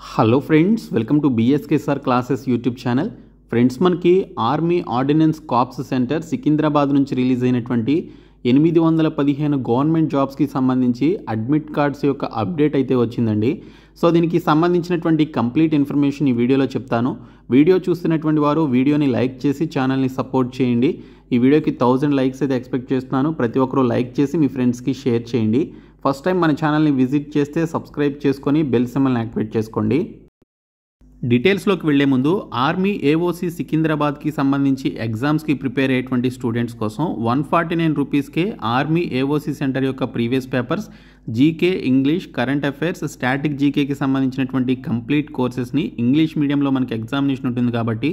Hello friends, welcome to BSKSR classes YouTube channel. Friends, మనకి army ordnance corps centre Secunderabad నుంచి release అయినటువంటి 815 government జాబ్స్కి సంబంధించి అడ్మిట్ కార్డ్స్ యొక్క అప్డేట్ అయితే వచ్చిందండి. సో దీనికి సంబంధించినటువంటి కంప్లీట్ ఇన్ఫర్మేషన్ ఈ వీడియోలో చెప్తాను. వీడియో చూస్తున్నటువంటి వారు వీడియోని లైక్ చేసి ఛానల్ని సపోర్ట్ చేయండి. ఈ వీడియోకి 1000 లైక్స్ అయితే ఎక్స్పెక్ట్ చేస్తున్నాను. ప్రతి ఒక్కరూ లైక్ చేసి మీ ఫ్రెండ్స్కి షేర్ చేయండి. ఫస్ట్ టైం మన ఛానల్ని విజిట్ చేస్తే సబ్స్క్రైబ్ చేసుకొని బెల్ సింబల్ని యాక్టివేట్ చేసుకోండి. డీటెయిల్స్లోకి వెళ్లే ముందు ఆర్మీ ఏఓసీ సికింద్రాబాద్కి సంబంధించి ఎగ్జామ్స్కి ప్రిపేర్ అయ్యేటువంటి స్టూడెంట్స్ కోసం 149 రూపీస్కే ఆర్మీ ఏఓసీ సెంటర్ యొక్క previous papers, GK, English, current affairs, static జీకేకి సంబంధించినటువంటి కంప్లీట్ కోర్సెస్ని ఇంగ్లీష్ మీడియంలో మనకి ఎగ్జామినేషన్ ఉంటుంది కాబట్టి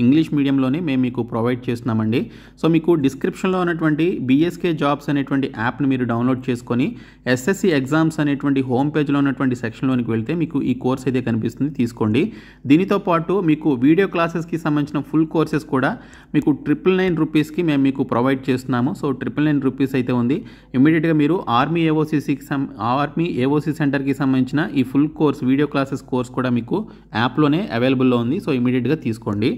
ఇంగ్లీష్ మీడియంలోనే మేము మీకు ప్రొవైడ్ చేస్తున్నామండి. సో మీకు డిస్క్రిప్షన్లో ఉన్నటువంటి BSK జాబ్స్ అనేటువంటి యాప్ని మీరు డౌన్లోడ్ చేసుకొని SSC ఎగ్జామ్స్ అనేటువంటి హోమ్ పేజ్లో ఉన్నటువంటి సెక్షన్లోనికి వెళ్తే మీకు ఈ కోర్స్ అయితే కనిపిస్తుంది, తీసుకోండి. దీనితో పాటు మీకు వీడియో క్లాసెస్కి సంబంధించిన ఫుల్ కోర్సెస్ కూడా మీకు 999 రూపీస్కి మేము మీకు ప్రొవైడ్ చేస్తున్నాము. సో 999 రూపీస్ అయితే ఉంది. ఇమీడియట్గా మీరు ఆర్మీ ఏఓసీ సెంటర్కి సంబంధించిన ఈ full course video classes course కూడా మీకు యాప్లోనే అవైలబుల్లో ఉంది. సో ఇమీడియట్గా తీసుకోండి.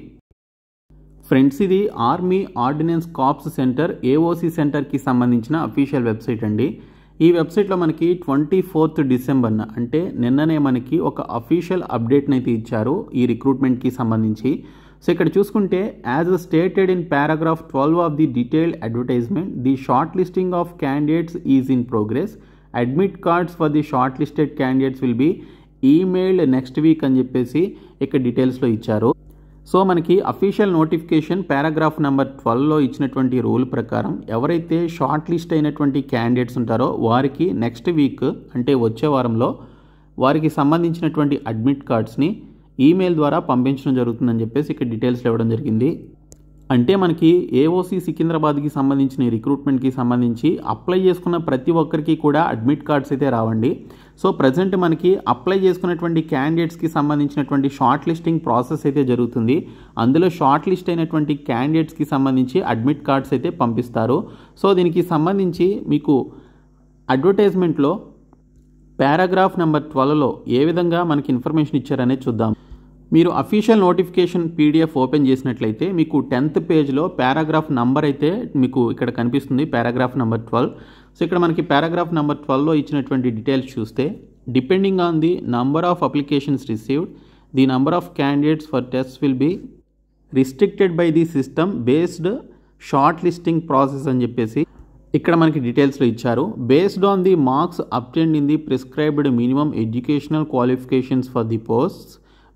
ఫ్రెండ్స్, ఇది army ordnance corps centre AOC సెంటర్కి సంబంధించిన అఫీషియల్ వెబ్సైట్ అండి. ఈ వెబ్సైట్లో మనకి 24th డిసెంబర్న అంటే నిన్ననే మనకి ఒక అఫీషియల్ అప్డేట్ని అయితే ఇచ్చారు ఈ రిక్రూట్మెంట్కి సంబంధించి. సో ఇక్కడ చూసుకుంటే, as stated in paragraph 12 of the detailed advertisement, the shortlisting of candidates is in progress. Admit cards for the shortlisted candidates will be emailed next week అని చెప్పేసి ఇక్కడ డీటెయిల్స్లో ఇచ్చారు. సో మనకి అఫీషియల్ నోటిఫికేషన్ పారాగ్రాఫ్ నెంబర్ 12లో ఇచ్చినటువంటి rule ప్రకారం ఎవరైతే షార్ట్ లిస్ట్ అయినటువంటి క్యాండిడేట్స్ ఉంటారో వారికి నెక్స్ట్ వీక్ అంటే వచ్చే వారంలో వారికి సంబంధించినటువంటి అడ్మిట్ కార్డ్స్ని ఈమెయిల్ ద్వారా పంపించడం జరుగుతుందని చెప్పేసి ఇక్కడ డీటెయిల్స్ ఇవ్వడం జరిగింది. అంటే మనకి ఏఓసీ సికింద్రాబాద్కి సంబంధించిన రిక్రూట్మెంట్కి సంబంధించి అప్లై చేసుకున్న ప్రతి ఒక్కరికి కూడా అడ్మిట్ కార్డ్స్ అయితే రావండి. సో ప్రజెంట్ మనకి అప్లై చేసుకున్నటువంటి క్యాండిడేట్స్కి సంబంధించినటువంటి షార్ట్ లిస్టింగ్ ప్రాసెస్ అయితే జరుగుతుంది. అందులో షార్ట్ లిస్ట్ అయినటువంటి క్యాండిడేట్స్కి సంబంధించి అడ్మిట్ కార్డ్స్ అయితే పంపిస్తారు. సో దీనికి సంబంధించి మీకు అడ్వర్టైజ్మెంట్లో పారాగ్రాఫ్ నెంబర్ 12లో ఏ విధంగా మనకి ఇన్ఫర్మేషన్ ఇచ్చారనేది చూద్దాం. మీరు అఫీషియల్ నోటిఫికేషన్ PDF ఓపెన్ చేసినట్లయితే మీకు 10th పేజ్లో పారాగ్రాఫ్ నంబర్ అయితే మీకు ఇక్కడ కనిపిస్తుంది, పారాగ్రాఫ్ నెంబర్ 12. సో ఇక్కడ మనకి పారాగ్రాఫ్ నెంబర్ 12లో ఇచ్చినటువంటి డీటెయిల్స్ చూస్తే, depending on the number of applications received, the number of candidates for test will be restricted by the system based short listing process అని చెప్పేసి ఇక్కడ మనకి డీటెయిల్స్లో ఇచ్చారు. Based on the marks obtained in the prescribed minimum educational qualifications for the posts,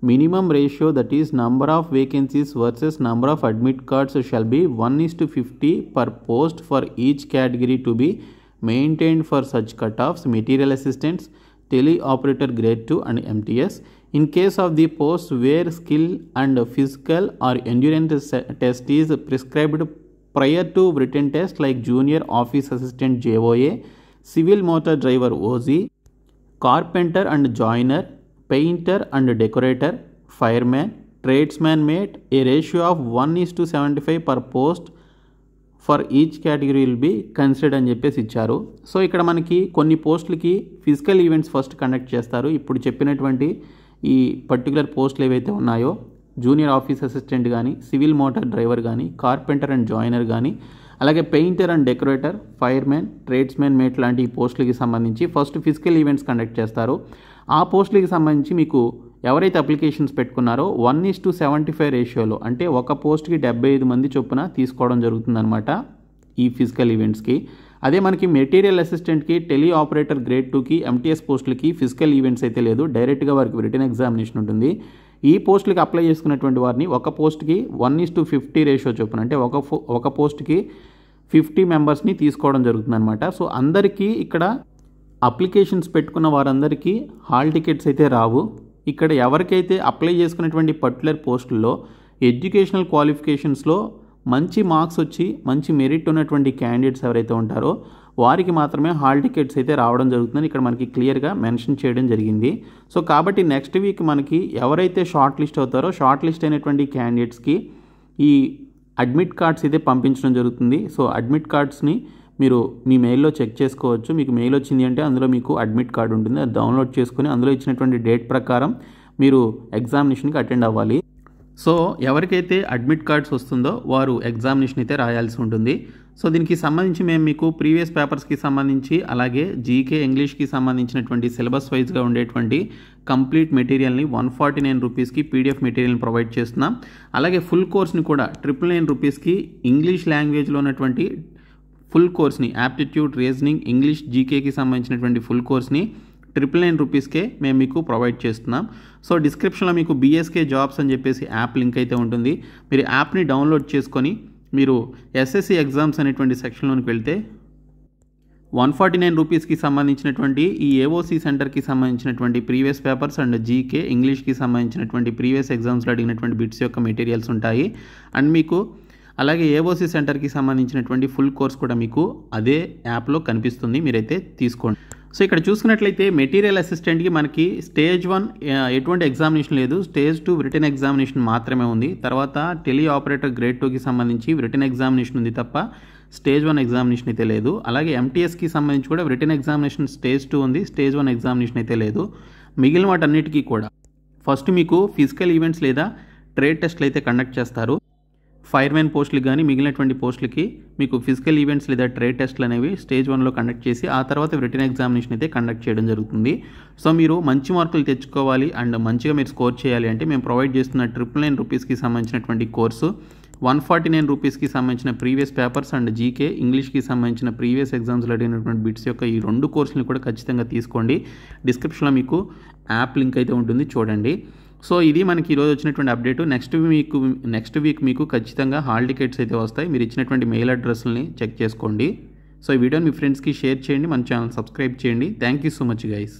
minimum ratio, that is number of vacancies versus number of admit cards, shall be 1:50 per post for each category to be maintained for such cutoffs: material assistants, tele operator grade 2 and MTS. In case of the posts where skill and physical or endurance test is prescribed prior to written test, like junior office assistant JOA, civil motor driver OZ, carpenter and joiner, painter and decorator, fireman, tradesman mate, a ratio of 1:75 per post for each category will be considered అని చెప్పేసి ఇచ్చారు. So ఇక్కడ మనకి కొన్ని పోస్టులకి physical events first conduct చేస్తారు. ఇప్పుడు చెప్పినటువంటి ఈ పర్టికులర్ పోస్టులు ఏవైతే ఉన్నాయో, జూనియర్ ఆఫీస్ అసిస్టెంట్ కానీ, సివిల్ మోటార్ డ్రైవర్ కానీ, కార్పెంటర్ అండ్ జాయినర్ కానీ, అలాగే painter and decorator, firemen, tradesmen mate లాంటి ఈ పోస్టులకి సంబంధించి ఫస్ట్ ఫిజికల్ ఈవెంట్స్ కండక్ట్ చేస్తారు. ఆ పోస్టులకి సంబంధించి మీకు ఎవరైతే అప్లికేషన్స్ పెట్టుకున్నారో 1:75 రేషియోలో, అంటే ఒక పోస్ట్కి 75 మంది చొప్పున తీసుకోవడం జరుగుతుందన్నమాట ఈ ఫిజికల్ ఈవెంట్స్కి. అదే మనకి మెటీరియల్ అసిస్టెంట్కి, టెలి ఆపరేటర్ గ్రేడ్ 2కి, MTS పోస్టులకి ఫిజికల్ ఈవెంట్స్ అయితే లేదు, డైరెక్ట్గా వారికి రిటన్ ఎగ్జామినేషన్ ఉంటుంది. ఈ పోస్టులకి అప్లై చేసుకున్నటువంటి వారిని ఒక పోస్ట్కి 1:50 రేషియో చొప్పున, అంటే ఒక పోస్ట్కి 50 మెంబర్స్ని తీసుకోవడం జరుగుతుందన్నమాట. సో అందరికీ ఇక్కడ అప్లికేషన్స్ పెట్టుకున్న వారందరికీ హాల్ టికెట్స్ అయితే రావు. ఇక్కడ ఎవరికైతే అప్లై చేసుకున్నటువంటి పర్టికులర్ పోస్టుల్లో ఎడ్యుకేషనల్ క్వాలిఫికేషన్స్లో మంచి మార్క్స్ వచ్చి మంచి మెరిట్ ఉన్నటువంటి క్యాండిడేట్స్ ఎవరైతే ఉంటారో వారికి మాత్రమే హాల్ టికెట్స్ అయితే రావడం జరుగుతుందని ఇక్కడ మనకి క్లియర్గా మెన్షన్ చేయడం జరిగింది. సో కాబట్టి నెక్స్ట్ వీక్ మనకి ఎవరైతే షార్ట్ లిస్ట్ అవుతారో షార్ట్ లిస్ట్ అయినటువంటి క్యాండిడేట్స్కి ఈ అడ్మిట్ కార్డ్స్ అయితే పంపించడం జరుగుతుంది. సో అడ్మిట్ కార్డ్స్ని మీరు మీ మెయిల్లో చెక్ చేసుకోవచ్చు. మీకు మెయిల్ వచ్చింది అంటే అందులో మీకు అడ్మిట్ కార్డు ఉంటుంది, అది డౌన్లోడ్ చేసుకుని అందులో ఇచ్చినటువంటి డేట్ ప్రకారం మీరు ఎగ్జామినేషన్కి అటెండ్ అవ్వాలి. సో ఎవరికైతే అడ్మిట్ కార్డ్స్ వస్తుందో వారు ఎగ్జామినేషన్ అయితే రాయాల్సి ఉంటుంది. సో దీనికి సంబంధించి మేము మీకు ప్రీవియస్ పేపర్స్కి సంబంధించి అలాగే జీకే ఇంగ్లీష్కి సంబంధించినటువంటి సిలబస్ వైజ్గా ఉండేటువంటి కంప్లీట్ మెటీరియల్ని 149 రూపీస్కి పీడిఎఫ్ మెటీరియల్ని ప్రొవైడ్ చేస్తున్నాం. అలాగే ఫుల్ కోర్స్ని కూడా 999 రూపీస్కి ఇంగ్లీష్ లాంగ్వేజ్లో ఉన్నటువంటి ఫుల్ కోర్స్ని యాప్టిట్యూడ్, రీజనింగ్, ఇంగ్లీష్, జీకేకి సంబంధించినటువంటి ఫుల్ కోర్స్ని 999 రూపీస్కే మేము మీకు ప్రొవైడ్ చేస్తున్నాం. సో డిస్క్రిప్షన్లో మీకు బీఎస్కే జాబ్స్ అని చెప్పేసి యాప్ లింక్ అయితే ఉంటుంది. మీరు యాప్ని డౌన్లోడ్ చేసుకొని మీరు ఎస్ఎస్సి ఎగ్జామ్స్ అనేటువంటి సెక్షన్లోకి వెళ్తే 149 రూపీస్కి సంబంధించినటువంటి ఈ ఏఓసి సెంటర్కి సంబంధించినటువంటి ప్రీవియస్ పేపర్స్ అండ్ జీకే ఇంగ్లీష్కి సంబంధించినటువంటి ప్రీవియస్ ఎగ్జామ్స్లో అడిగినటువంటి బిట్స్ యొక్క మెటీరియల్స్ ఉంటాయి. అండ్ మీకు అలాగే ఏఓసి సెంటర్కి సంబంధించినటువంటి ఫుల్ కోర్స్ కూడా మీకు అదే యాప్లో కనిపిస్తుంది, మీరైతే తీసుకోండి. సో ఇక్కడ చూసుకున్నట్లయితే మెటీరియల్ అసిస్టెంట్కి మనకి స్టేజ్ 1 ఎటువంటి ఎగ్జామినేషన్ లేదు, స్టేజ్ 2 రిటన్ ఎగ్జామినేషన్ మాత్రమే ఉంది. తర్వాత టెలి ఆపరేటర్ గ్రేడ్ 2కి సంబంధించి రిటన్ ఎగ్జామినేషన్ ఉంది తప్ప స్టేజ్ 1 ఎగ్జామినేషన్ అయితే లేదు. అలాగే ఎంటీఎస్కి సంబంధించి కూడా రిటన్ ఎగ్జామినేషన్ స్టేజ్ 2 ఉంది, స్టేజ్ 1 ఎగ్జామినేషన్ అయితే లేదు. మిగిలిన వాటన్నిటికీ కూడా ఫస్ట్ మీకు ఫిజికల్ ఈవెంట్స్ లేదా ట్రేడ్ టెస్ట్లు అయితే కండక్ట్ చేస్తారు. ఫైర్మెన్ పోస్టులకి కానీ మిగిలినటువంటి పోస్టులకి మీకు ఫిజికల్ ఈవెంట్స్ లేదా ట్రేడ్ టెస్ట్లు అనేవి స్టేజ్ 1లో కండక్ట్ చేసి ఆ తర్వాత రిటన్ ఎగ్జామినేషన్ అయితే కండక్ట్ చేయడం జరుగుతుంది. సో మీరు మంచి మార్కులు తెచ్చుకోవాలి అండ్ మంచిగా మీరు స్కోర్ చేయాలి అంటే మేము ప్రొవైడ్ చేస్తున్న 999 రూపీస్కి సంబంధించినటువంటి కోర్సు, 149 రూపీస్కి సంబంధించిన ప్రీవియస్ పేపర్స్ అండ్ జీకే ఇంగ్లీష్కి సంబంధించిన ప్రీవియస్ ఎగ్జామ్స్లో అడిగినటువంటి బిట్స్ యొక్క ఈ 2 కోర్సులను కూడా ఖచ్చితంగా తీసుకోండి. డిస్క్రిప్షన్లో మీకు యాప్ లింక్ అయితే ఉంటుంది, చూడండి. సో ఇది మనకి ఈరోజు వచ్చినటువంటి అప్డేట్. నెక్స్ట్ వీక్ మీకు ఖచ్చితంగా హాల్ టికెట్స్ అయితే వస్తాయి. మీరు ఇచ్చినటువంటి మెయిల్ అడ్రస్ని చెక్ చేసుకోండి. సో ఈ వీడియోని మీ ఫ్రెండ్స్కి షేర్ చేయండి, మన ఛానల్ సబ్స్క్రైబ్ చేయండి. Thank you so much guys.